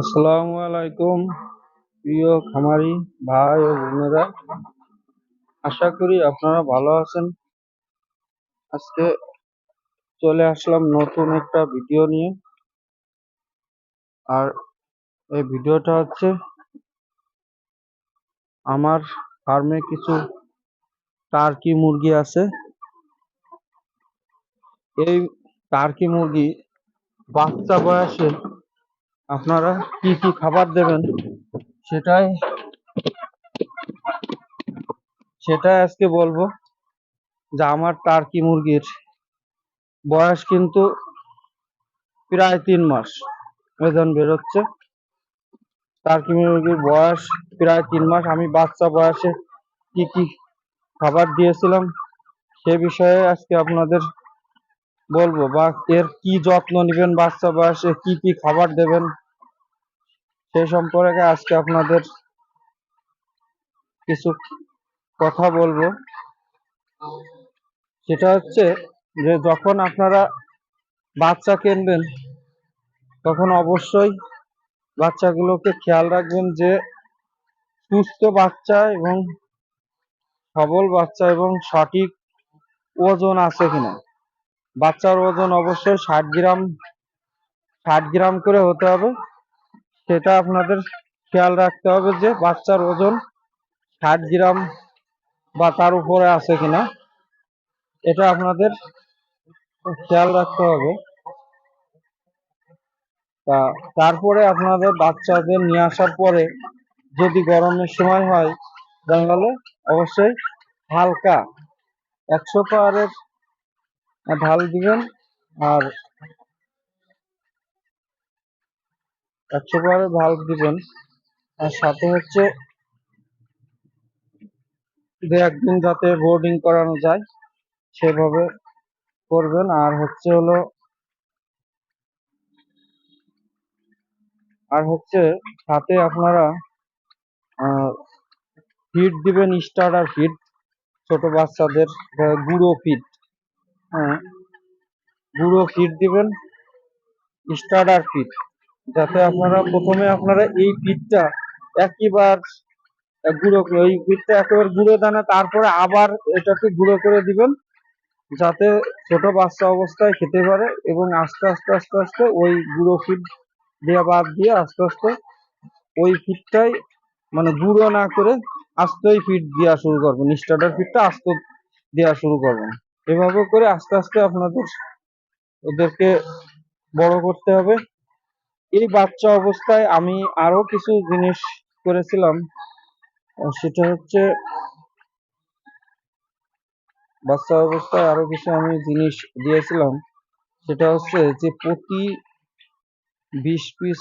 আসসালামু আলাইকুম প্রিয় খামারি ভাই ও বোনেরা, আশা করি আপনারা ভালো আছেন। আজকে চলে আসলাম নতুন একটা ভিডিও নিয়ে। আর এই ভিডিওটা হচ্ছে আমার ফার্মে কিছু টার্কি মুরগি আছে। এই টার্কি মুরগি বাচ্চা বয়সে আপনারা কি কি খাবার দেবেন সেটাই সেটাই আজকে বলবো। যে আমার টার্কি মুরগির বয়স কিন্তু প্রায় 3 মাস, ওজন বেরোচ্ছে। টার্কি মুরগির বয়স প্রায় 3 মাস। আমি বাচ্চা বয়সে কি কি খাবার দিয়েছিলাম সে বিষয়ে আজকে আপনাদের বলবো, বা এর কি যত্ন নেবেন, বাচ্চা বয়সে কি কি খাবার দেবেন সে সম্পর্কে আজকে আপনাদের কিছু কথা বলবো। সেটা হচ্ছে যে যখন আপনারা বাচ্চা কিনবেন তখন অবশ্যই বাচ্চাগুলোকে খেয়াল রাখবেন যে সুস্থ বাচ্চা এবং সবল বাচ্চা এবং সঠিক ওজন আছে কিনা। বাচ্চার ওজন অবশ্যই 60 গ্রাম করে হতে হবে। সেটা আপনাদের খেয়াল রাখতে হবে যে বাচ্চার ওজন 60 গ্রাম বা তার উপরে আছে কিনা, এটা আপনাদের খেয়াল রাখতে হবে। তারপরে আপনাদের বাচ্চাদের নিয়ে আসার পরে যদি গরমের সময় হয় তাহলে অবশ্যই হালকা 100 পাওয়ারের ঢাল দিবেন। আর 100 পাওয়ারের ঢাল দিবেন, আর সাথে হচ্ছে 2-1 দিন যাতে বোর্ডিং করানো যায় সেভাবে করবেন। আর হচ্ছে সাথে আপনারা ফিড দিবেন, স্টার্টার ফিড, ছোট বাচ্চাদের গুঁড়ো ফিড। হ্যাঁ, গুঁড়ো ফিড দিবেন, স্টার্টার ফিড, যাতে প্রথমে এই ফিডটা একবার গুঁড়ো করে, ওই ফিডটা একেবারে গুঁড়ো দানা, তারপরে আবার এটাকে গুঁড়ো করে দিবেন, যাতে ছোট বাচ্চা অবস্থায় খেতে পারে। এবং আস্তে আস্তে আস্তে আস্তে ওই গুঁড়ো ফিড দিয়ে বাদ দিয়ে আস্তে আস্তে ওই ফিডটাই, মানে গুঁড়ো না করে আস্তই ফিড দেওয়া শুরু করবেন, স্টার্টার ফিডটা আস্ত দেওয়া শুরু করবেন। এভাবে করে আস্তে আস্তে আপনাদের ওদেরকে বড় করতে হবে। এই বাচ্চা অবস্থায় আমি আরো কিছু জিনিস করেছিলাম। সেটা হচ্ছে বাচ্চা অবস্থায় আরো কিছু আমি জিনিস দিয়েছিলাম। সেটা হচ্ছে যে প্রতি 20 পিস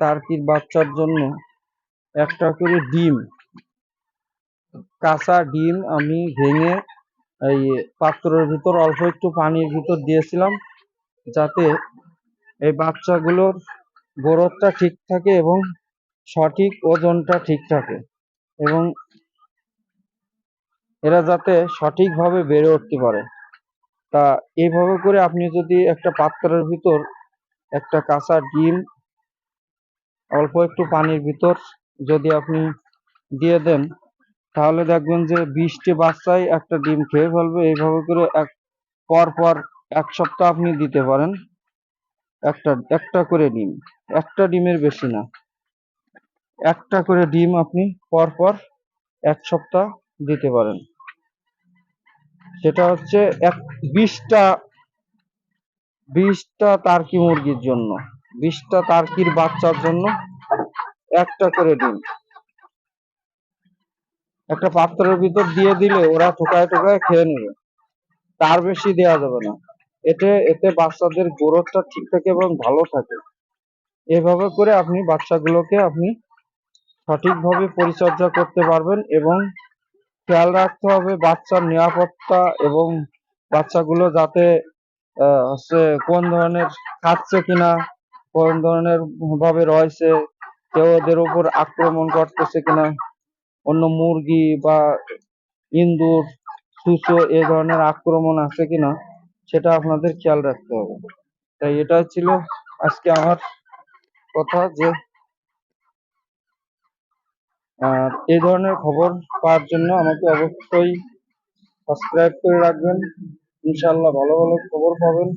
টার্কির বাচ্চার জন্য একটা করে ডিম, কাঁচা ডিম আমি ভেঙে এই পাত্রের ভিতর অল্প একটু পানির ভিতর দিয়েছিলাম, যাতে এই বাচ্চাগুলোর গ্রোথটা ঠিক থাকে এবং সঠিক ওজনটা ঠিক থাকে, এবং এরা যাতে সঠিকভাবে বেড়ে উঠতে পারে। তা এইভাবে করে আপনি যদি একটা পাত্রের ভিতর একটা কাঁচা ডিম অল্প একটু পানির ভিতর যদি আপনি দিয়ে দেন, তাহলে দেখবেন যে 20টি বাচ্চাই একটা ডিম খেয়ে ফেলবে। এইভাবে করে পর পর 1 সপ্তাহ আপনি দিতে পারেন। একটা একটা করে ডিম, একটা ডিমের বেশি না, একটা করে ডিম আপনি পর পর 1 সপ্তাহ দিতে পারেন। সেটা হচ্ছে 20টা 20টা টার্কি মুরগির জন্য, 20টা টার্কির বাচ্চার জন্য একটা করে ডিম একটা পাত্রের ভিতর দিয়ে দিলে ওরা ঠোকায় ঠোকায় খেয়ে নেবে, তার বেশি দেওয়া যাবে না। এতে এতে বাচ্চাদের গ্রোথটা ঠিক থাকে এবং ভালো থাকে। এভাবে করে আপনি বাচ্চাগুলোকে আপনি সঠিকভাবে পরিচর্যা করতে পারবেন। এবং খেয়াল রাখতে হবে বাচ্চার নিরাপত্তা, এবং বাচ্চাগুলো যাতে হচ্ছে কোন ধরনের খাচ্ছে কিনা, কোন ধরনের ভাবে রয়েছে, কেউ ওদের উপর আক্রমণ করতেছে কিনা, অন্য মুরগি বা ইন্দুর, সুসো এ ধরনের আক্রমণ আছে কিনা, সেটা আপনাদের খেয়াল রাখতে হবে। তাই এটা ছিল আজকে আমার কথা যে এই ধরনের খবর পাওয়ার জন্য আমাকে অবশ্যই সাবস্ক্রাইব করে রাখবেন। ইনশাআল্লাহ ভালো ভালো খবর পাবেন।